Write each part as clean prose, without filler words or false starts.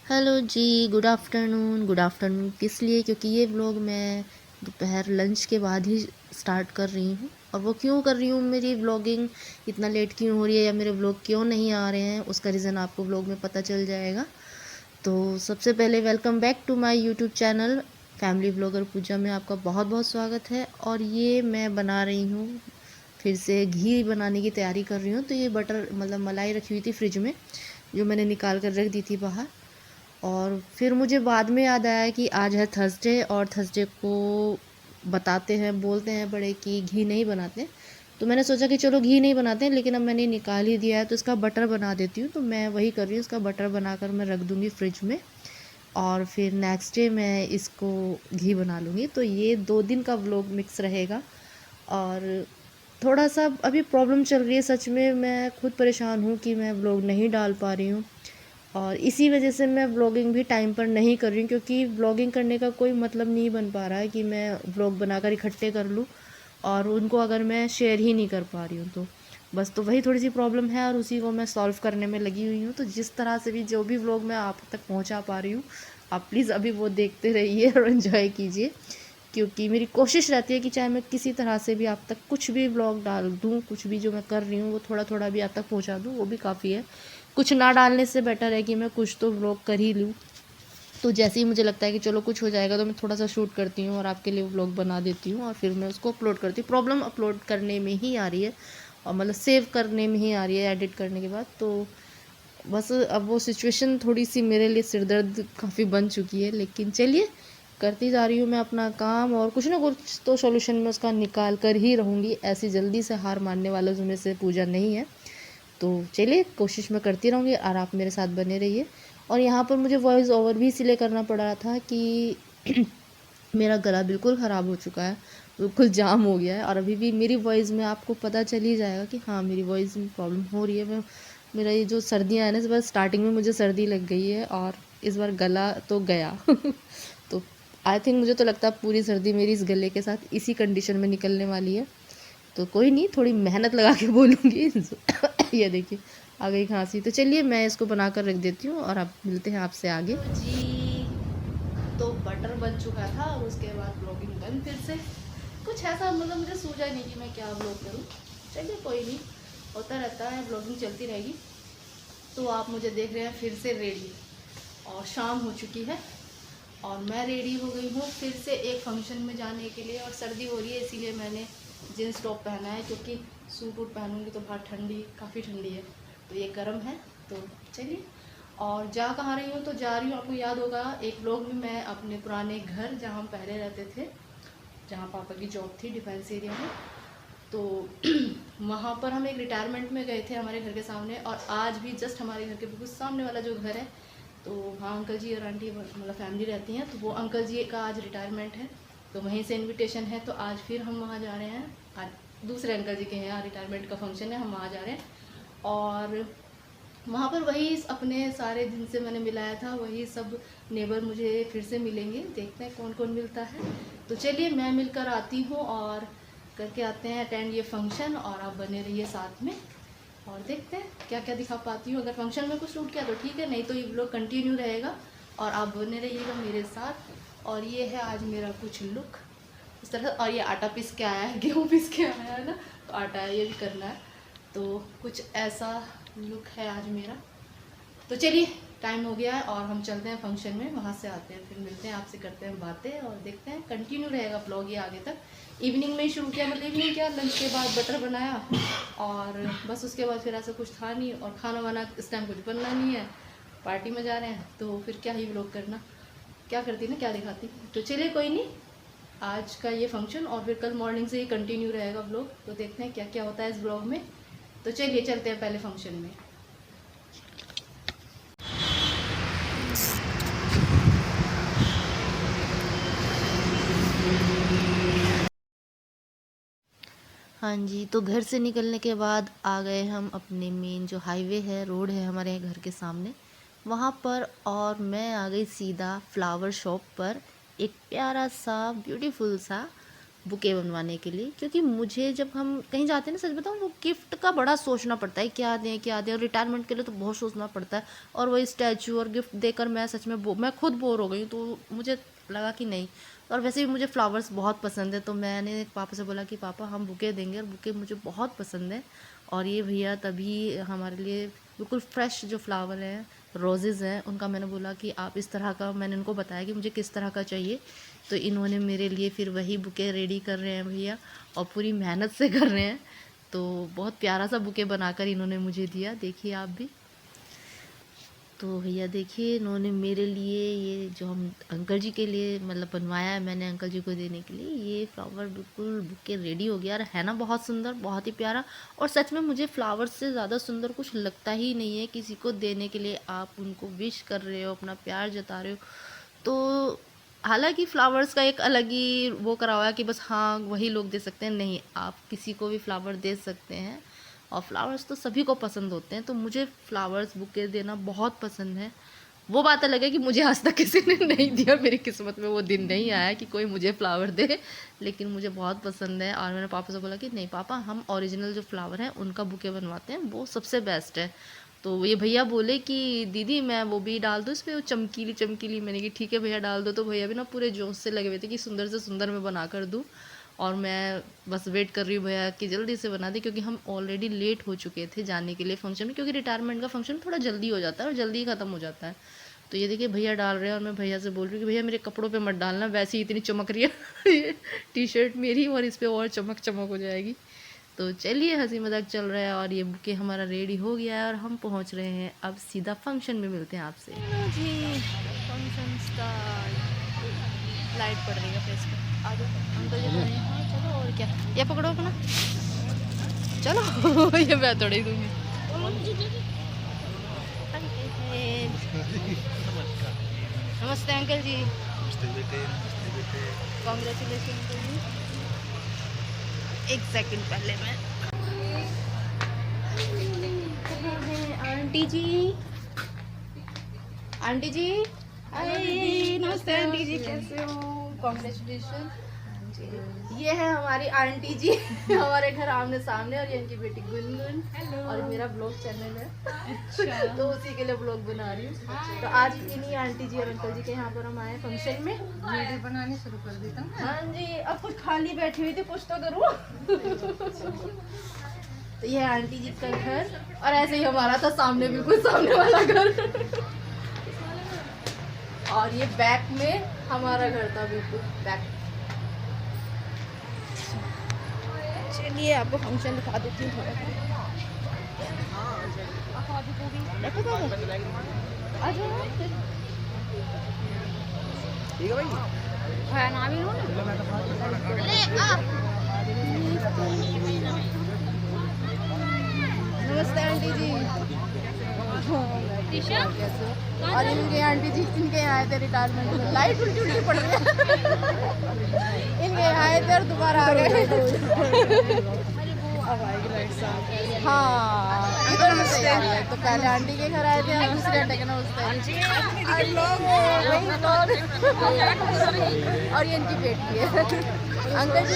Hello जी, good afternoon. Good afternoon किस लिए? क्योंकि ये व्लॉग मैं दोपहर लंच के बाद ही स्टार्ट कर रही हूँ। और वो क्यों कर रही हूँ, मेरी व्लॉगिंग इतना लेट क्यों हो रही है या मेरे व्लॉग क्यों नहीं आ रहे हैं, उसका रीज़न आपको व्लॉग में पता चल जाएगा। तो सबसे पहले welcome back to my YouTube channel family vlogger Puja में आपका बहुत बहुत स्वागत है। और ये मैं बना रही हूँ, फिर से घी बनाने की तैयारी कर रही हूँ। तो ये बटर मतलब मलाई रखी हुई थी फ्रिज में, जो मैंने निकाल कर रख दी थी बाहर। और फिर मुझे बाद में याद आया कि आज है थर्सडे, और थर्सडे को बताते हैं, बोलते हैं बड़े कि घी नहीं बनाते। तो मैंने सोचा कि चलो घी नहीं बनाते हैं, लेकिन अब मैंने निकाल ही दिया है तो इसका बटर बना देती हूँ। तो मैं वही कर रही हूँ, इसका बटर बनाकर मैं रख दूँगी फ्रिज में, और फिर नेक्स्ट डे मैं इसको घी बना लूँगी। तो ये 2 दिन का व्लॉग मिक्स रहेगा। और थोड़ा सा अभी प्रॉब्लम चल रही है, सच में मैं खुद परेशान हूँ कि मैं व्लॉग नहीं डाल पा रही हूँ। और इसी वजह से मैं व्लॉगिंग भी टाइम पर नहीं कर रही हूँ, क्योंकि व्लॉगिंग करने का कोई मतलब नहीं बन पा रहा है कि मैं व्लॉग बनाकर इकट्ठे कर लूँ और उनको अगर मैं शेयर ही नहीं कर पा रही हूँ। तो बस, तो वही थोड़ी सी प्रॉब्लम है और उसी को मैं सॉल्व करने में लगी हुई हूँ। तो जिस तरह से भी जो भी व्लॉग मैं आप तक पहुँचा पा रही हूँ, आप प्लीज़ अभी वो देखते रहिए और एंजॉय कीजिए। क्योंकि मेरी कोशिश रहती है कि चाहे मैं किसी तरह से भी आप तक कुछ भी व्लॉग डाल दूँ, कुछ भी जो मैं कर रही हूँ वो थोड़ा थोड़ा भी आप तक पहुँचा दूँ, वो भी काफ़ी है। कुछ ना डालने से बेटर है कि मैं कुछ तो व्लॉग कर ही लूँ। तो जैसे ही मुझे लगता है कि चलो कुछ हो जाएगा, तो मैं थोड़ा सा शूट करती हूँ और आपके लिए व्लॉग बना देती हूँ, और फिर मैं उसको अपलोड करती हूँ। प्रॉब्लम अपलोड करने में ही आ रही है, और मतलब सेव करने में ही आ रही है, एडिट करने के बाद। तो बस अब वो सिचुएशन थोड़ी सी मेरे लिए सिरदर्द काफ़ी बन चुकी है, लेकिन चलिए करती जा रही हूँ मैं अपना काम, और कुछ ना कुछ तो सॉल्यूशन मैं उसका निकाल कर ही रहूँगी। ऐसी जल्दी से हार मानने वालों में से पूजा नहीं है। तो चलिए, कोशिश मैं करती रहूँगी और आप मेरे साथ बने रहिए। और यहाँ पर मुझे वॉइस ओवर भी इसलिए करना पड़ रहा था कि मेरा गला बिल्कुल ख़राब हो चुका है, बिल्कुल जाम हो गया है, और अभी भी मेरी वॉइस में आपको पता चल ही जाएगा कि हाँ, मेरी वॉइस में प्रॉब्लम हो रही है। मेरा ये जो सर्दियाँ हैं ना, इस बार स्टार्टिंग में मुझे सर्दी लग गई है, और इस बार गला तो गया तो आई थिंक, मुझे तो लगता है पूरी सर्दी मेरी इस गले के साथ इसी कंडीशन में निकलने वाली है। तो कोई नहीं, थोड़ी मेहनत लगा के बोलूँगी ये देखिए, आ गई खांसी। तो चलिए मैं इसको बना कर रख देती हूँ और आप मिलते हैं आपसे आगे जी। तो बटर बन चुका था, और उसके बाद ब्लॉगिंग बंद फिर से। कुछ ऐसा मतलब मुझे सूझा नहीं कि मैं क्या ब्लॉग करूँ। चलिए कोई नहीं, होता रहता है, ब्लॉगिंग चलती रहेगी। तो आप मुझे देख रहे हैं फिर से रेडी, और शाम हो चुकी है और मैं रेडी हो गई हूँ फिर से एक फंक्शन में जाने के लिए। और सर्दी हो रही है, इसीलिए मैंने जीन्स टॉप पहना है, क्योंकि सूट वूट पहनूंगी तो बाहर ठंडी, काफ़ी ठंडी है, तो ये गर्म है। तो चलिए, और जा कहाँ रही हूँ, तो जा रही हूँ, आपको याद होगा एक ब्लॉग में मैं अपने पुराने घर, जहाँ हम पहले रहते थे, जहाँ पापा की जॉब थी डिफेंस एरिया में, तो वहाँ पर हम एक रिटायरमेंट में गए थे हमारे घर के सामने। और आज भी जस्ट हमारे घर के बिल्कुल सामने वाला जो घर है, तो वहाँ अंकल जी और आंटी मतलब फैमिली रहती हैं। तो वो अंकल जी का आज रिटायरमेंट है, तो वहीं से इनविटेशन है, तो आज फिर हम वहाँ जा रहे हैं। आज दूसरे अंकल जी के यहाँ रिटायरमेंट का फंक्शन है, हम वहाँ जा रहे हैं। और वहाँ पर वही अपने सारे दिन से मैंने मिलाया था, वही सब नेबर मुझे फिर से मिलेंगे। देखते हैं कौन कौन मिलता है। तो चलिए मैं मिलकर आती हूँ और करके आते हैं अटेंड ये फंक्शन, और आप बने रहिए साथ में, और देखते हैं क्या क्या दिखा पाती हूँ। अगर फंक्शन में कुछ शूट किया तो ठीक है, नहीं तो ये व्लॉग कंटिन्यू रहेगा और आप बने रहिएगा मेरे साथ। और ये है आज मेरा कुछ लुक इस तरह। और ये आटा पीस के आया है, गेहूँ पीस के आया है ना, तो आटा ये भी करना है। तो कुछ ऐसा लुक है आज मेरा। तो चलिए, टाइम हो गया है और हम चलते हैं फंक्शन में, वहाँ से आते हैं, फिर मिलते हैं आपसे, करते हैं बातें और देखते हैं। कंटिन्यू रहेगा ब्लॉग ये आगे तक। इवनिंग में ही शुरू किया, मतलब इवनिंग क्या, लंच के बाद बटर बनाया, और बस उसके बाद फिर ऐसा कुछ था नहीं, और खाना वाना इस टाइम कुछ बनना नहीं है, पार्टी में जा रहे हैं, तो फिर क्या ही ब्लॉग करना, क्या करती ना क्या दिखाती। तो चलिए कोई नहीं, आज का ये फंक्शन और फिर कल मॉर्निंग से ही कंटिन्यू रहेगा ब्लॉग। तो देखते हैं क्या क्या होता है इस ब्लॉग में। तो चलिए चलते हैं पहले फंक्शन में। हाँ जी, तो घर से निकलने के बाद आ गए हम अपने मेन जो हाईवे है, रोड है हमारे घर के सामने, वहाँ पर। और मैं आ गई सीधा फ्लावर शॉप पर, एक प्यारा सा ब्यूटीफुल सा बुके बनवाने के लिए, क्योंकि मुझे जब हम कहीं जाते हैं ना, सच बताऊँ, वो गिफ्ट का बड़ा सोचना पड़ता है, क्या दें क्या दें, और रिटायरमेंट के लिए तो बहुत सोचना पड़ता है, और वही स्टैचू और गिफ्ट देकर मैं सच में मैं खुद बोर हो गई हूँ। तो मुझे लगा कि नहीं, और वैसे भी मुझे फ्लावर्स बहुत पसंद है, तो मैंने पापा से बोला कि पापा हम बुके देंगे, और बुके मुझे बहुत पसंद है। और ये भैया तभी हमारे लिए बिल्कुल फ्रेश जो फ्लावर हैं, रोज़ेज़ हैं, उनका मैंने बोला कि आप इस तरह का, मैंने उनको बताया कि मुझे किस तरह का चाहिए, तो इन्होंने मेरे लिए फिर वही बुके रेडी कर रहे हैं भैया, और पूरी मेहनत से कर रहे हैं। तो बहुत प्यारा सा बुके बनाकर इन्होंने मुझे दिया, देखिए आप भी। तो भैया देखिए, इन्होंने मेरे लिए ये जो हम अंकल जी के लिए मतलब बनवाया है मैंने अंकल जी को देने के लिए, ये फ्लावर बिल्कुल बुके रेडी हो गया, और है ना बहुत सुंदर, बहुत ही प्यारा। और सच में मुझे फ्लावर्स से ज़्यादा सुंदर कुछ लगता ही नहीं है किसी को देने के लिए। आप उनको विश कर रहे हो, अपना प्यार जता रहे हो, तो हालांकि फ्लावर्स का एक अलग ही वो करा हुआ है कि बस हाँ वही लोग दे सकते हैं, नहीं, आप किसी को भी फ्लावर दे सकते हैं, और फ्लावर्स तो सभी को पसंद होते हैं। तो मुझे फ्लावर्स बुके देना बहुत पसंद है। वो बात अलग है कि मुझे आज तक किसी ने नहीं दिया, मेरी किस्मत में वो दिन नहीं आया कि कोई मुझे फ्लावर दे, लेकिन मुझे बहुत पसंद है। और मैंने पापा से बोला कि नहीं पापा, हम ओरिजिनल जो फ्लावर हैं उनका बुके बनवाते हैं, वो सबसे बेस्ट है। तो ये भैया बोले कि दीदी मैं वो भी डाल दूँ इसमें, वो चमकीली चमकीली। मैंने कि ठीक है भैया डाल दो। तो भैया भी ना पूरे जोश से लगे हुए थे कि सुंदर से सुंदर मैं बना कर दूँ, और मैं बस वेट कर रही हूँ भैया कि जल्दी से बना दे, क्योंकि हम ऑलरेडी लेट हो चुके थे जाने के लिए फंक्शन में, क्योंकि रिटायरमेंट का फंक्शन थोड़ा जल्दी हो जाता है और जल्दी ख़त्म हो जाता है। तो ये देखिए भैया डाल रहे हैं, और मैं भैया से बोल रही हूँ कि भैया मेरे कपड़ों पे मत डालना, वैसे ही इतनी चमक रही है ये टी शर्ट मेरी, और इस पर और चमक चमक हो जाएगी। तो चलिए हंसी मजाक चल रहा है, और ये बुके हमारा रेडी हो गया है, और हम पहुंच रहे हैं अब सीधा फंक्शन में। मिलते हैं आपसे जी। फंक्शन स्टार्ट, लाइट पड़ रही है फेस पे, आ जाओ अंकल जी। हाँ चलो, और क्या, ये पकड़ो अपना, चलो ये मैं थोड़ी दूंगी। नमस्ते अंकल जी। कॉन्ग्रेचुलेशन अंकल जी। एक सेकंड पहले मैं, आंटी जी, आंटी जी, नमस्ते आंटी जी, कैसे हो? कॉन्ग्रेचुलेशन। ये है हमारी आंटी जी हमारे घर आमने सामने, और ये इनकी बेटी गुनगुन, और मेरा ब्लॉग चैनल है। अच्छा। तो उसी के लिए ब्लॉग बना रही हूँ। तो आज इन्हीं आंटी जी और अंकल जी के यहाँ पर हम आए फंक्शन में, वीडियो बनाने शुरू कर देता हूँ। हाँ जी, अब कुछ खाली बैठी हुई थी, कुछ तो करूँ तो ये है आंटी जी का घर, और ऐसे ही हमारा था सामने, बिल्कुल सामने वाला घर और ये बैक में हमारा घर था, बिल्कुल बैक। चलिए आपको फंक्शन दिखा देती हूँ थोड़ा। आ जाओ, ठीक है भाई, खाना भी लो ना। नमस्ते आंटी जी। और इनके आंटी जी, इनके यहाँ आए थे रिटायरमेंट में, लाइट उल्टी उल्टी पड़ रही है इनके यहाँ आए थे और दोबारा आ गए हाँ, इधर से आ गए। तो पहले आंटी के घर आए थे, दूसरे आंटी के नमस्ते, और ये इनकी बेटी है अंकल जी।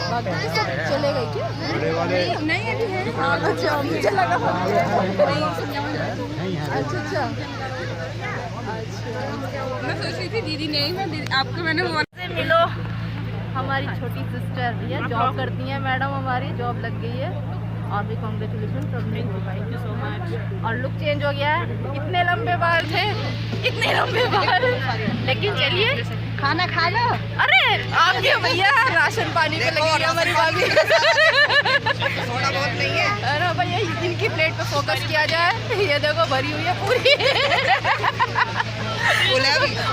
अच्छा, चले गए क्या? नहीं अभी है। अच्छा, मुझे लगा अच्छा। मैं सोच रही थी दीदी नहीं, मैं दीदी आपको मैंने से मिलो। हमारी छोटी सिस्टर भैया जॉब करती हैं, मैडम हमारी जॉब लग गई है, और भी कॉन्ग्रेचुलेशन सबने। Thank you so much. और लुक चेंज हो गया है, इतने लंबे बाल थे, इतने लंबे बाल, लेकिन चलिए खाना खा लो। अरे आपके भैया राशन पानी पे लगी हमारी भाभी थोड़ा बहुत नहीं है। अरे भैया इनकी प्लेट पे फोकस किया जाए, ये देखो भरी हुई है पूरी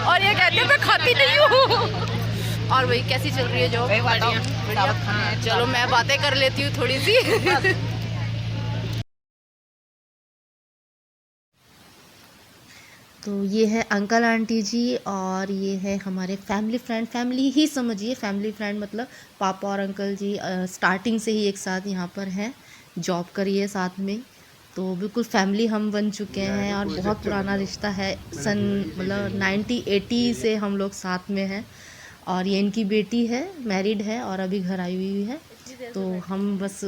और ये कहते हैं मैं खाती नहीं हूँ। और वही कैसी चल रही है जॉब? चलो मैं बातें कर लेती हूँ थोड़ी सी तो ये है अंकल आंटी जी, और ये है हमारे फैमिली फ्रेंड, फैमिली ही समझिए, फैमिली फ्रेंड मतलब पापा और अंकल जी स्टार्टिंग से ही एक साथ यहाँ पर हैं, जॉब करी है साथ में। तो बिल्कुल फैमिली हम बन चुके हैं और बहुत पुराना रिश्ता है। सन मतलब 1980 से हम लोग साथ में हैं। और ये इनकी बेटी है, मैरिड है और अभी घर आई हुई है। तो हम बस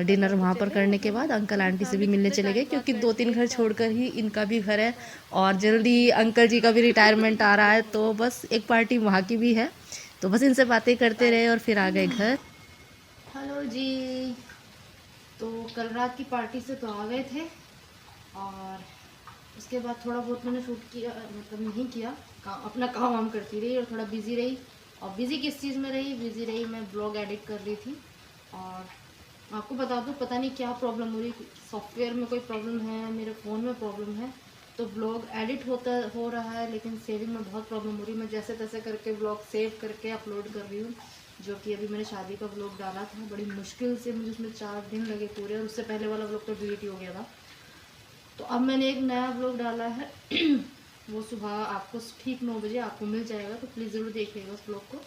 डिनर वहाँ पर करने के बाद अंकल आंटी से भी मिलने चले गए, क्योंकि 2-3 घर छोड़कर ही इनका भी घर है और जल्दी अंकल जी का भी रिटायरमेंट आ रहा है, तो बस एक पार्टी वहाँ की भी है। तो बस इनसे बातें करते रहे और फिर आ गए घर। हेलो जी। तो कल रात की पार्टी से तो आ गए थे और उसके बाद थोड़ा बहुत मैंने शूट किया, मतलब नहीं किया, अपना काम वाम करती रही और थोड़ा बिज़ी रही। और बिज़ी किस चीज़ में रही? बिज़ी रही मैं ब्लॉग एडिट कर रही थी। और आपको बता दूँ, पता नहीं क्या प्रॉब्लम हो रही, सॉफ्टवेयर में कोई प्रॉब्लम है, मेरे फ़ोन में प्रॉब्लम है। तो ब्लॉग एडिट हो रहा है लेकिन सेविंग में बहुत प्रॉब्लम हो रही है। मैं जैसे तैसे करके ब्लॉग सेव करके अपलोड कर रही हूँ। जो कि अभी मैंने शादी का ब्लॉग डाला था, बड़ी मुश्किल से मुझे उसमें 4 दिन लगे पूरे, और उससे पहले वाला ब्लॉग तो डिलीट ही हो गया था। तो अब मैंने एक नया ब्लॉग डाला है वो सुबह आपको ठीक 9 बजे आपको मिल जाएगा, तो प्लीज़ ज़रूर देखिएगा उस ब्लॉग को।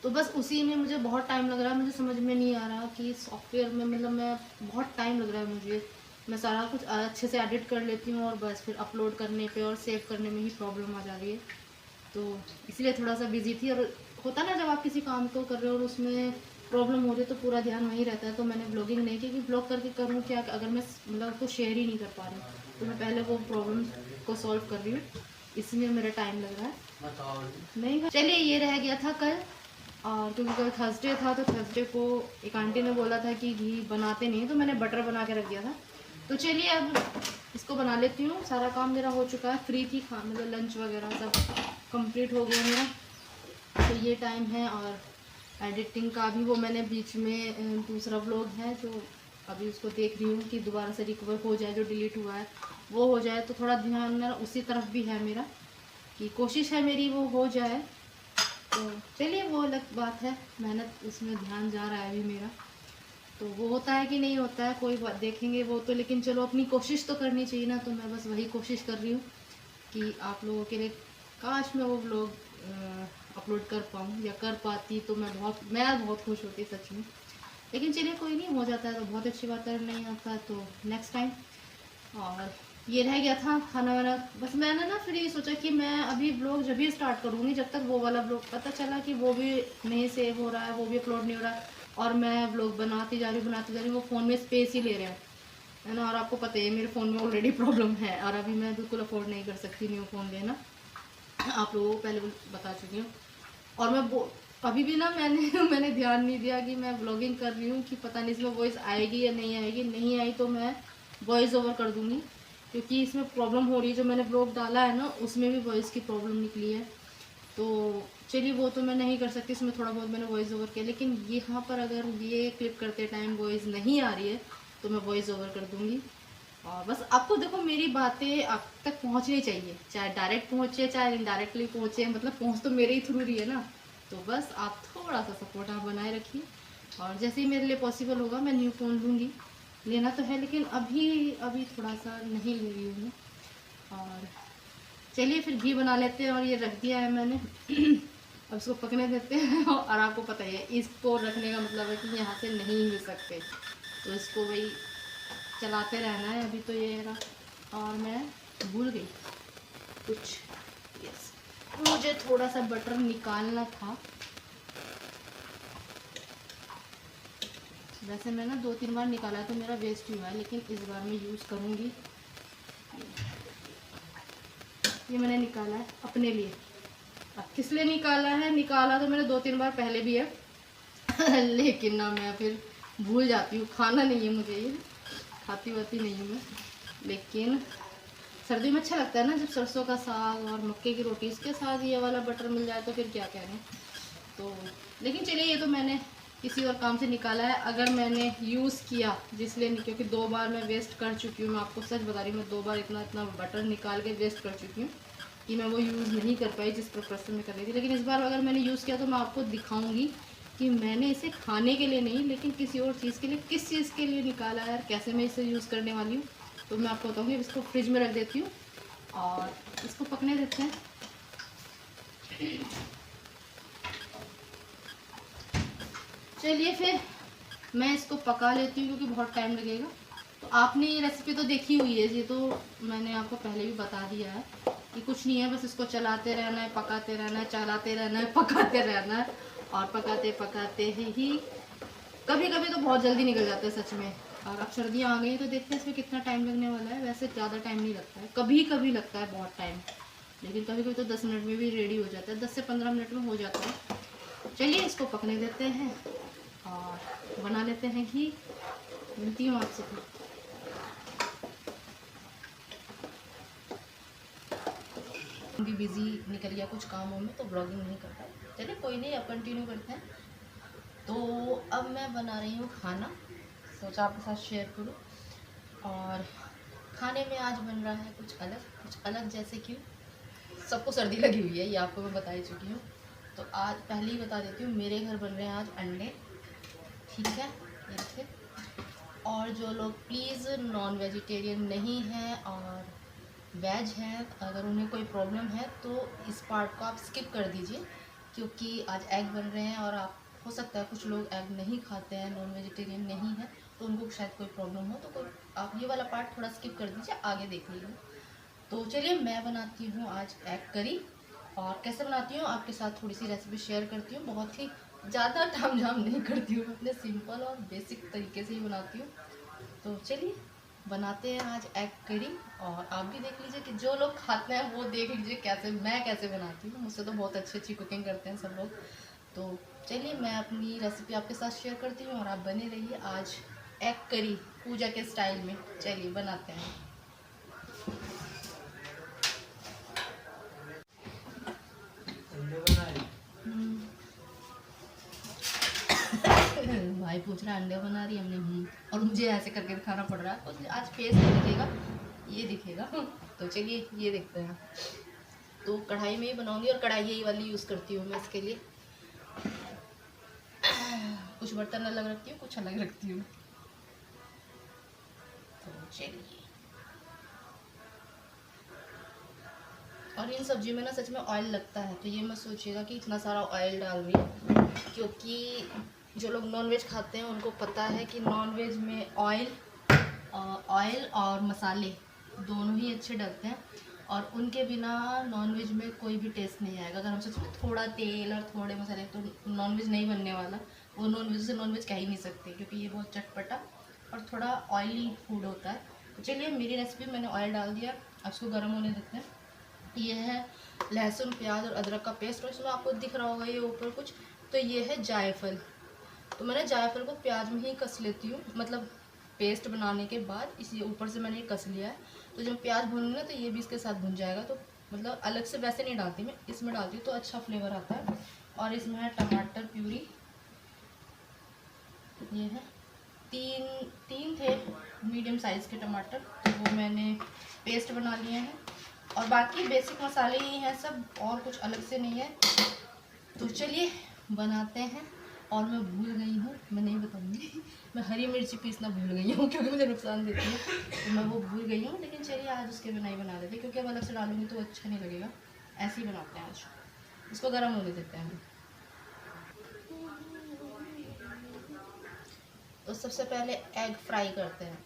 तो बस उसी में मुझे बहुत टाइम लग रहा है, मुझे समझ में नहीं आ रहा कि सॉफ्टवेयर में, मतलब मैं बहुत टाइम लग रहा है मुझे। मैं सारा कुछ अच्छे से एडिट कर लेती हूँ और बस फिर अपलोड करने पे और सेव करने में ही प्रॉब्लम आ जा रही है। तो इसलिए थोड़ा सा बिजी थी। और होता ना, जब आप किसी काम को कर रहे हो और उसमें प्रॉब्लम हो रही है तो पूरा ध्यान वहीं रहता है। तो मैंने ब्लॉगिंग नहीं की कि ब्लॉग करके करूँ क्या, अगर मैं मतलब उसको शेयर ही नहीं कर पा रही, तो मैं पहले वो प्रॉब्लम को सॉल्व कर रही हूँ, इसमें मेरा टाइम लग रहा है। नहीं, चलिए, ये रह गया था कल। और क्योंकि कल थर्सडे था तो थर्सडे को एक आंटी ने बोला था कि घी बनाते नहीं, तो मैंने बटर बना के रख दिया था। तो चलिए अब इसको बना लेती हूँ। सारा काम मेरा हो चुका है, फ्री थी, खा मतलब लंच वगैरह सब कंप्लीट हो गया मेरा। तो ये टाइम है। और एडिटिंग का भी वो मैंने बीच में दूसरा व्लॉग है जो अभी उसको देख रही हूँ कि दोबारा से रिकवर हो जाए, जो डिलीट हुआ है वो हो जाए। तो थोड़ा ध्यान उसी तरफ भी है मेरा, कि कोशिश है मेरी वो हो जाए। तो चलिए, वो अलग बात है, मेहनत उसमें ध्यान जा रहा है अभी मेरा। तो वो होता है कि नहीं होता है, कोई बात देखेंगे वो तो, लेकिन चलो अपनी कोशिश तो करनी चाहिए ना। तो मैं बस वही कोशिश कर रही हूँ कि आप लोगों के लिए काश मैं वो व्लॉग अपलोड कर पाऊँ, या कर पाती तो मैं बहुत खुश होती सच में। लेकिन चलिए, कोई नहीं, हो जाता है तो बहुत अच्छी बात है, नहीं आता तो नेक्स्ट टाइम। और ये रह गया था खाना वाना। बस मैंने ना फिर ये सोचा कि मैं अभी ब्लॉग जब भी स्टार्ट करूँगी, जब तक वो वाला ब्लॉग, पता चला कि वो भी नहीं सेव हो रहा है, वो भी अपलोड नहीं हो रहा है, और मैं ब्लॉग बनाती जा रही हूँ, वो फ़ोन में स्पेस ही ले रहे हैं, है ना। और आपको पता है मेरे फ़ोन में ऑलरेडी प्रॉब्लम है, और अभी मैं बिल्कुल अफोर्ड नहीं कर सकती न्यू फ़ोन लेना। आप लोगों को पहले बता चुकी हूँ। और मैं वो अभी भी ना मैंने मैंने ध्यान नहीं दिया कि मैं ब्लॉगिंग कर रही हूँ, कि पता नहीं इसमें वॉइस आएगी या नहीं आएगी। नहीं आई तो मैं वॉइस ओवर कर दूँगी, क्योंकि इसमें प्रॉब्लम हो रही है। जो मैंने ब्लॉग डाला है ना, उसमें भी वॉइस की प्रॉब्लम निकली है। तो चलिए, वो तो मैं नहीं कर सकती, इसमें थोड़ा बहुत मैंने वॉइस ओवर किया। लेकिन यहाँ पर अगर ये क्लिप करते टाइम वॉइस नहीं आ रही है तो मैं वॉइस ओवर कर दूँगी। और बस आपको देखो, मेरी बातें आप तक पहुंचनी चाहिए, चाहे डायरेक्ट पहुंचे चाहे इनडायरेक्टली पहुंचे, मतलब पहुंच तो मेरे ही थ्रू रही है ना। तो बस आप थोड़ा सा सपोर्ट आप बनाए रखिए, और जैसे ही मेरे लिए पॉसिबल होगा मैं न्यू फ़ोन लूँगी। लेना तो है, लेकिन अभी अभी थोड़ा सा नहीं ले रही हूँ मैं। और चलिए फिर घी बना लेते हैं, और ये रख दिया है मैंने अब इसको पकने देते हैं और आपको पता ही है, इसको रखने का मतलब है कि यहाँ से नहीं हिल सकते, तो इसको वही चलाते रहना है। अभी तो ये रहा, और मैं भूल गई कुछ, यस, मुझे थोड़ा सा बटर निकालना था। वैसे मैं ना 2-3 बार निकाला तो मेरा वेस्ट ही हुआ है, लेकिन इस बार मैं यूज़ करूँगी। ये मैंने निकाला है अपने लिए। अब किस लिए निकाला है? निकाला तो मैंने 2-3 बार पहले भी है लेकिन ना मैं फिर भूल जाती हूँ। खाना नहीं है मुझे, ये खाती वाती नहीं हूँ मैं, लेकिन सर्दी में अच्छा लगता है ना, जब सरसों का साग और मक्के की रोटी, इसके साथ ये वाला बटर मिल जाए तो फिर क्या कहने। तो लेकिन चलिए, ये तो मैंने किसी और काम से निकाला है। अगर मैंने यूज़ किया, जिसलिए नहीं, क्योंकि 2 बार मैं वेस्ट कर चुकी हूँ, मैं आपको सच बता रही हूँ, मैं 2 बार इतना इतना बटर निकाल के वेस्ट कर चुकी हूँ कि मैं वो यूज़ नहीं कर पाई जिस पर्पज़ से मैं कर रही थी। लेकिन इस बार अगर मैंने यूज़ किया तो मैं आपको दिखाऊँगी कि मैंने इसे खाने के लिए नहीं, लेकिन किसी और चीज़ के लिए, किस चीज़ के लिए निकाला है, कैसे मैं इसे यूज़ करने वाली हूँ। तो मैं आपको बताऊँगी। इसको फ्रिज में रख देती हूँ और इसको पकने देते हैं। चलिए फिर मैं इसको पका लेती हूँ, क्योंकि बहुत टाइम लगेगा। तो आपने ये रेसिपी तो देखी हुई है, ये तो मैंने आपको पहले भी बता दिया है कि कुछ नहीं है, बस इसको चलाते रहना है, पकाते रहना है, चलाते रहना है, पकाते रहना है। और पकाते पकाते ही कभी कभी तो बहुत जल्दी निकल जाता है सच में। और अब सर्दियाँ आ गई तो देखते हैं इसमें कितना टाइम लगने वाला है। वैसे ज़्यादा टाइम नहीं लगता है, कभी कभी लगता है बहुत टाइम, लेकिन कभी कभी तो 10 मिनट में भी रेडी हो जाता है, 10 से 15 मिनट में हो जाता है। चलिए इसको पकने देते हैं और बना लेते हैं घी। मिलती हूँ आपसे फिर। भी बिजी निकल गया कुछ कामों में तो ब्लॉगिंग नहीं कर पाई। चलिए कोई नहीं, अब कंटिन्यू करते हैं। तो अब मैं बना रही हूँ खाना, सोचा आपके साथ शेयर करूँ। और खाने में आज बन रहा है कुछ अलग जैसे कि सबको सर्दी लगी हुई है, ये आपको मैं बता ही चुकी हूँ। तो आज पहले ही बता देती हूँ, मेरे घर बन रहे हैं आज अंडे, ठीक है, ये देखिए। और जो लोग प्लीज़ नॉन वेजिटेरियन नहीं हैं और वेज हैं, अगर उन्हें कोई प्रॉब्लम है तो इस पार्ट को आप स्किप कर दीजिए, क्योंकि आज एग बन रहे हैं और आप हो सकता है कुछ लोग एग नहीं खाते हैं, नॉन वेजिटेरियन नहीं है, तो उनको शायद कोई प्रॉब्लम हो, तो कोई आप ये वाला पार्ट थोड़ा स्किप कर दीजिए, आगे देख लीजिए। तो चलिए मैं बनाती हूँ आज एग करी, और कैसे बनाती हूँ आपके साथ थोड़ी सी रेसिपी शेयर करती हूँ। बहुत ही ज़्यादा तामझाम नहीं करती हूँ, अपने सिंपल और बेसिक तरीके से ही बनाती हूँ। तो चलिए बनाते हैं आज एग करी, और आप भी देख लीजिए कि जो लोग खाते हैं वो देख लीजिए कैसे बनाती हूँ। मुझसे तो बहुत अच्छी कुकिंग करते हैं सब लोग। तो चलिए मैं अपनी रेसिपी आपके साथ शेयर करती हूँ और आप बने रहिए आज एग करी पूजा के स्टाइल में। चलिए बनाते हैं। भाई पूछ रहा है अंडे बना रही है हमने, और मुझे ऐसे करके दिखाना पड़ रहा है, तो आज फेस नहीं दिखेगा, ये दिखेगा। तो चलिए ये देखते हैं। तो कढ़ाई में ही बनाऊंगी, और कढ़ाई यही वाली यूज़ करती हूँ मैं इसके लिए। कुछ बर्तन अलग रखती हूँ, कुछ अलग रखती हूँ। तो चलिए, और इन सब्जी में ना सच में ऑयल लगता है, तो ये मत सोचिएगा कि इतना सारा ऑयल डाल रही है, क्योंकि जो लोग नॉनवेज खाते हैं उनको पता है कि नॉनवेज में ऑयल और मसाले दोनों ही अच्छे डलते हैं, और उनके बिना नॉनवेज में कोई भी टेस्ट नहीं आएगा। अगर हम सोचें थोड़ा तेल और थोड़े मसाले तो नॉनवेज नहीं बनने वाला, वो नॉनवेज से नॉनवेज कह ही नहीं सकते, क्योंकि ये बहुत चटपटा और थोड़ा ऑयली फूड होता है। तो चलिए मेरी रेसिपी मैंने ऑयल डाल दिया, अब इसको गर्म होने देते हैं। ये है लहसुन प्याज और अदरक का पेस्ट, और इसमें आपको दिख रहा होगा ये ऊपर कुछ, तो ये है जायफल। तो मैंने जायफल को प्याज में ही कस लेती हूँ, मतलब पेस्ट बनाने के बाद इसी ऊपर से मैंने ये कस लिया है। तो जब प्याज भूनूंगी ना तो ये भी इसके साथ भुन जाएगा, तो मतलब अलग से वैसे नहीं डालती मैं, इसमें डालती हूँ तो अच्छा फ्लेवर आता है। और इसमें है टमाटर प्यूरी, ये है तीन थे मीडियम साइज़ के टमाटर, तो वो मैंने पेस्ट बना लिए हैं। और बाकी बेसिक मसाले ही हैं सब, और कुछ अलग से नहीं है। तो चलिए बनाते हैं। और मैं भूल गई हूँ, मैं नहीं बताऊँगी, मैं हरी मिर्ची पीसना भूल गई हूँ, क्योंकि मुझे नुकसान देती है, तो मैं वो भूल गई हूँ। लेकिन चलिए आज उसके बिना ही बना देते, क्योंकि अब अलग से डालूंगी तो अच्छा नहीं लगेगा, ऐसे ही बनाते हैं आज। इसको गर्म होने देते हैं। तो सबसे पहले एग फ्राई करते हैं।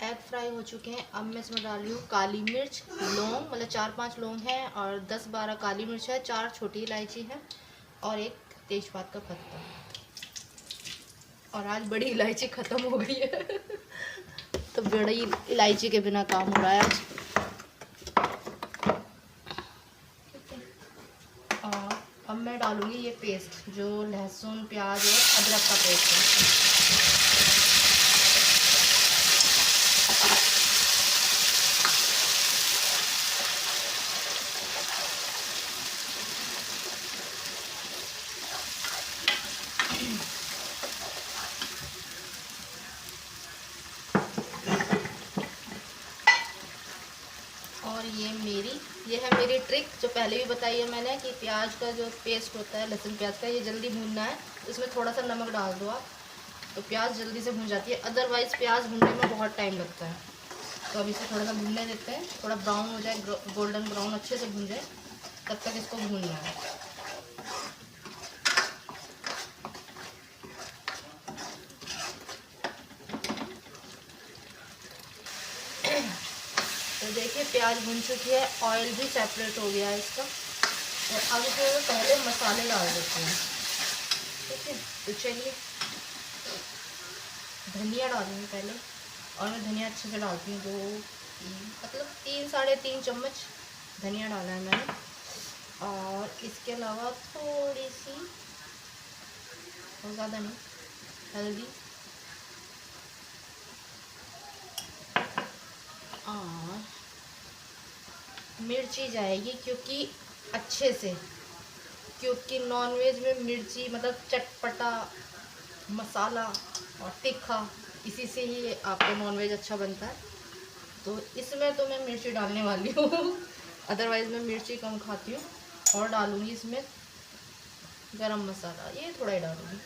एग फ्राई हो चुके हैं। अब मैं इसमें डाल रही हूँ काली मिर्च, लौंग, मतलब 4-5 लौंग हैं और 10-12 काली मिर्च है, 4 छोटी इलायची है और एक तेजपात का पत्ता। और आज बड़ी इलायची ख़त्म हो गई है तो बड़ी इलायची के बिना काम हो रहा है आज। और अब मैं डालूँगी ये पेस्ट, जो लहसुन, प्याज और अदरक का पेस्ट है। और ये है मेरी ट्रिक जो पहले भी बताई है मैंने कि प्याज का जो पेस्ट होता है, लहसुन प्याज का, ये जल्दी भूनना है। इसमें थोड़ा सा नमक डाल दो आप, तो प्याज जल्दी से भून जाती है। अदरवाइज़ प्याज भूनने में बहुत टाइम लगता है। तो अब इसे थोड़ा सा भूनने देते हैं, थोड़ा ब्राउन हो जाए, गोल्डन ब्राउन अच्छे से भून जाए, तब तक इसको भूनना है। तो देखिए प्याज भून चुकी है, ऑयल भी सेपरेट हो गया है इसका। और अब इसमें पहले मसाले डाल देते हैं। ठीक है, तो चलिए धनिया डालूंगी पहले। और मैं धनिया अच्छे से डालती हूँ, 3-3.5 चम्मच धनिया डाला है मैंने। और इसके अलावा थोड़ी सी, और ज़्यादा नहीं, हल्दी और मिर्ची जाएगी, क्योंकि नॉनवेज में मिर्ची मतलब चटपटा मसाला और तीखा, इसी से ही आपका नॉनवेज अच्छा बनता है। तो इसमें तो मैं मिर्ची डालने वाली हूँ अदरवाइज़ मैं मिर्ची कम खाती हूँ। और डालूँगी इसमें गरम मसाला, ये थोड़ा ही डालूँगी,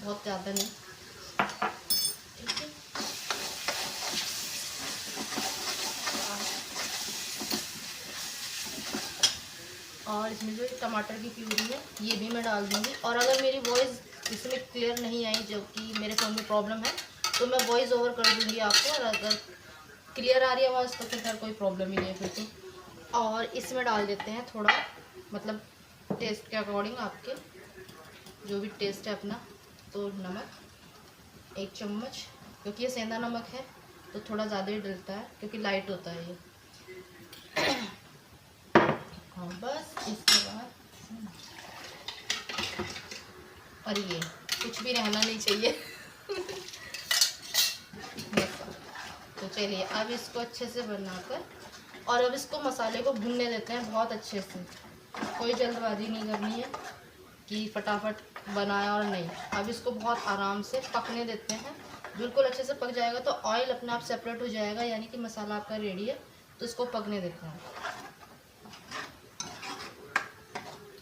बहुत ज़्यादा नहीं। ठीक है, और इसमें जो टमाटर की प्यूरी है ये भी मैं डाल दूँगी। और अगर मेरी वॉइस इसमें क्लियर नहीं आई, जो कि मेरे फ़ोन में प्रॉब्लम है, तो मैं वॉइस ओवर कर दूँगी आपको। और अगर क्लियर आ रही है आवाज़ तो फिर खैर कोई प्रॉब्लम ही नहीं है फिर तो। और इसमें डाल देते हैं थोड़ा, मतलब टेस्ट के अकॉर्डिंग, आपके जो भी टेस्ट है अपना। तो नमक 1 चम्मच, क्योंकि ये सेंधा नमक है तो थोड़ा ज़्यादा ही डलता है, क्योंकि लाइट होता है ये। हाँ बस, इसके बाद और ये कुछ भी रहना नहीं चाहिए बस। तो चलिए अब इसको अच्छे से बनाकर, और अब इसको मसाले को भूनने देते हैं बहुत अच्छे से। कोई जल्दबाजी नहीं करनी है कि फटाफट बनाया और नहीं। अब इसको बहुत आराम से पकने देते हैं। बिल्कुल अच्छे से पक जाएगा तो ऑयल अपने आप सेपरेट हो जाएगा, यानी कि मसाला आपका रेडी है। तो इसको पकने देते हैं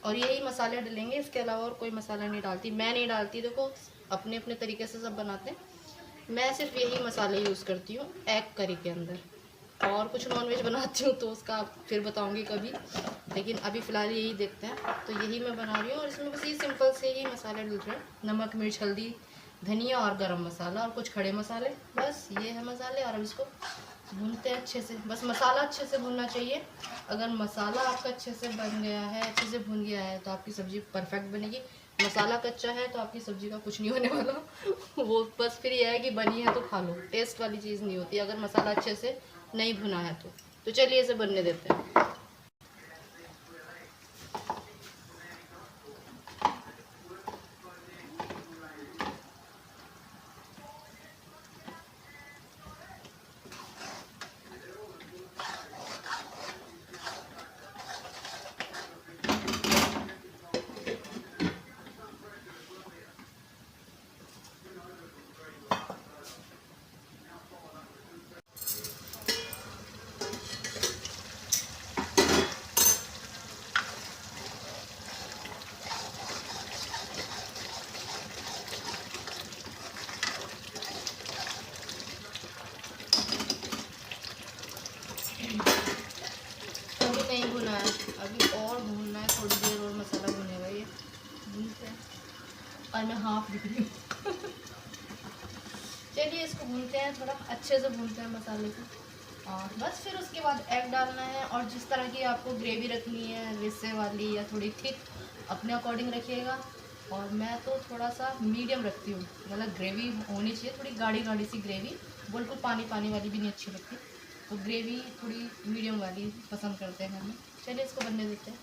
और यही मसाले डलेंगे, इसके अलावा और कोई मसाला नहीं डालती, मैं नहीं डालती। देखो अपने अपने तरीके से सब बनाते हैं, मैं सिर्फ यही मसाले यूज़ करती हूँ एग करी के अंदर। और कुछ नॉनवेज बनाती हूँ तो उसका फिर बताऊँगी कभी, लेकिन अभी फ़िलहाल यही देखते हैं। तो यही मैं बना रही हूँ और इसमें बस ये सिंपल से ही मसाले डल रहे हैं, नमक, मिर्च, हल्दी, धनिया और गरम मसाला और कुछ खड़े मसाले, बस ये है मसाले। और अब इसको भूनते हैं अच्छे से, बस मसाला अच्छे से भुनना चाहिए। अगर मसाला आपका अच्छे से बन गया है, अच्छे से भुन गया है, तो आपकी सब्ज़ी परफेक्ट बनेगी। मसाला कच्चा है तो आपकी सब्ज़ी का कुछ नहीं होने वाला वो बस फिर यह है कि बनी है तो खा लो, टेस्ट वाली चीज़ नहीं होती अगर मसाला अच्छे से नहीं भुना है तो चलिए इसे बनने देते हैं। अभी नहीं भुना है, अभी और भूनना है, थोड़ी देर और मसाला भुनेगा। ये भूनते हैं और मैं हाफ दिख रही हूँ चलिए इसको इसको भूनते हैं, थोड़ा अच्छे से भूनते हैं मसाले को। और बस फिर उसके बाद एग डालना है, और जिस तरह की आपको ग्रेवी रखनी है, रिस्से वाली या थोड़ी थिक, अपने अकॉर्डिंग रखिएगा। और मैं तो थोड़ा सा मीडियम रखती हूँ, मतलब ग्रेवी होनी चाहिए थोड़ी गाढ़ी गाढ़ी सी ग्रेवी, बिल्कुल पानी पानी वाली भी नहीं अच्छी लगती, तो ग्रेवी थोड़ी मीडियम वाली पसंद करते हैं हमें। चलिए इसको बनने देते हैं।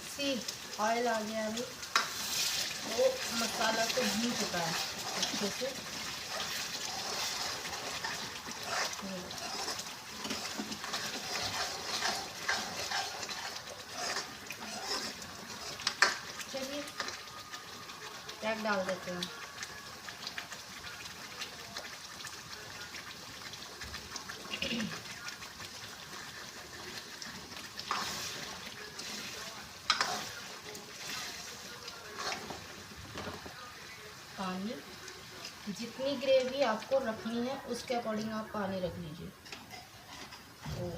सी ऑयल आ गया अभी, तो मसाला तो भून चुका है अच्छे से। चलिए एग डाल देते हैं। पानी, जितनी ग्रेवी आपको रखनी है उसके अकॉर्डिंग आप पानी रख लीजिए। तो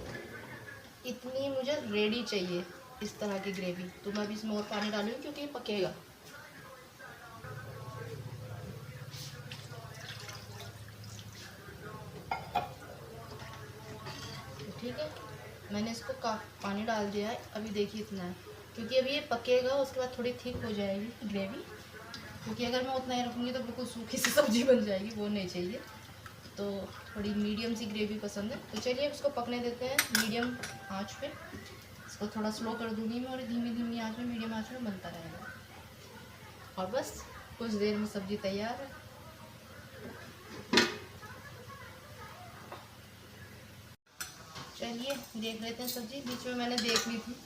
इतनी मुझे रेडी चाहिए इस तरह की ग्रेवी, तो मैं भी इसमें और पानी डालूंगी क्योंकि ये पकेगा। तो ठीक है, मैंने इसको पानी डाल दिया है, अभी देखिए इतना है, क्योंकि अभी ये पकेगा, उसके बाद थोड़ी थिक हो जाएगी ग्रेवी, क्योंकि अगर मैं उतना ही रखूँगी तो बिल्कुल सूखी सी सब्जी बन जाएगी, वो नहीं चाहिए। तो थोड़ी मीडियम सी ग्रेवी पसंद है। तो चलिए उसको पकने देते हैं मीडियम आंच पे। इसको थोड़ा स्लो कर दूँगी मैं, और धीमी धीमी आंच में, मीडियम आंच में बनता रहेगा। और बस कुछ देर में सब्ज़ी तैयार है। चलिए देख लेते हैं सब्ज़ी, बीच में मैंने देख ली थी,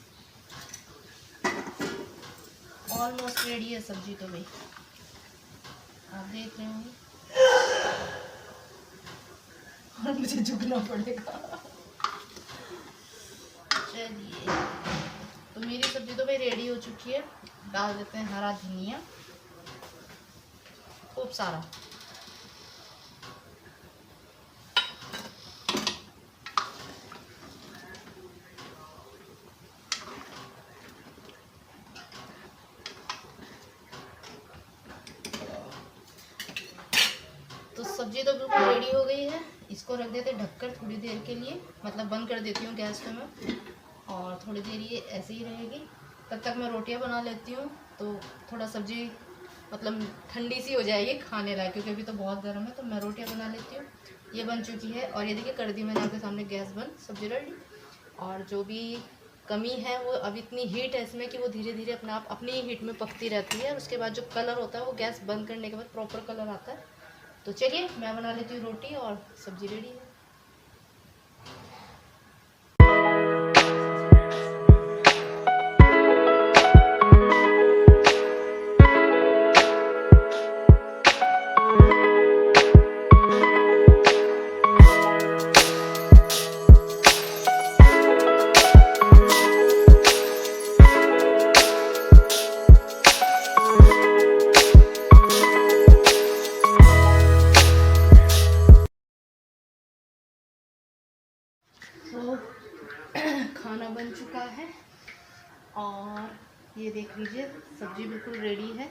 ऑलमोस्ट रेडी है सब्ज़ी तो भाई, आप देख रहे होंगे। और मुझे झुकना पड़ेगा। चलिए, तो मेरी सब्ज़ी तो भाई रेडी हो चुकी है। डाल देते हैं हरा धनिया खूब सारा। तो सब्ज़ी तो बिल्कुल रेडी हो गई है, इसको रख देते ढककर थोड़ी देर के लिए, मतलब बंद कर देती हूँ गैस को मैं, और थोड़ी देर ये ऐसे ही रहेगी। तब तक मैं रोटियां बना लेती हूँ, तो थोड़ा सब्ज़ी मतलब ठंडी सी हो जाएगी खाने लायक, क्योंकि अभी तो बहुत गर्म है। तो मैं रोटियां बना लेती हूँ। ये बन चुकी है, और ये देखिए कर दी मैंने आपके सामने गैस बंद, सब्ज़ी रेडी। और जो भी कमी है वो, अब इतनी हीट है इसमें कि वो धीरे धीरे अपने आप अपनी ही हीट में पकती रहती है, और उसके बाद जो कलर होता है वो गैस बंद करने के बाद प्रॉपर कलर आता है। तो चलिए मैं बना लेती हूँ रोटी, और सब्ज़ी रेडी है। तो खाना बन चुका है, और ये देख लीजिए सब्ज़ी बिल्कुल रेडी है,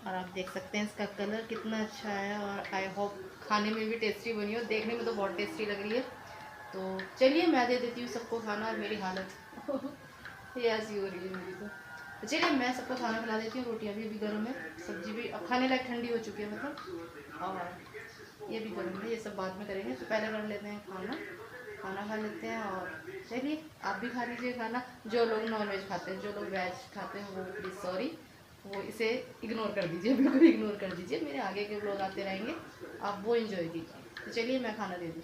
और आप देख सकते हैं इसका कलर कितना अच्छा है, और आई होप खाने में भी टेस्टी बनी हो, देखने में तो बहुत टेस्टी लग रही है। तो चलिए मैं दे देती हूँ सबको खाना, और मेरी हालत ये ऐसी हो रही है मेरी तो चलिए मैं सबको खाना खिला देती हूँ। रोटियाँ भी अभी गर्म है, सब्ज़ी भी अब खाने लायक ठंडी हो चुकी है मतलब, और ये भी गर्म है, ये सब बाद में करेंगे। तो पहले कर लेते हैं खाना खा लेते हैं। और चलिए आप भी खा लीजिए खाना, जो लोग नॉनवेज खाते हैं, जो लोग वेज खाते हैं वो प्लीज़ सॉरी, वो इसे इग्नोर कर दीजिए, बिल्कुल इग्नोर कर दीजिए। मेरे आगे के लोग आते रहेंगे, आप वो इन्जॉय कीजिए। तो चलिए मैं खाना दे दूँ।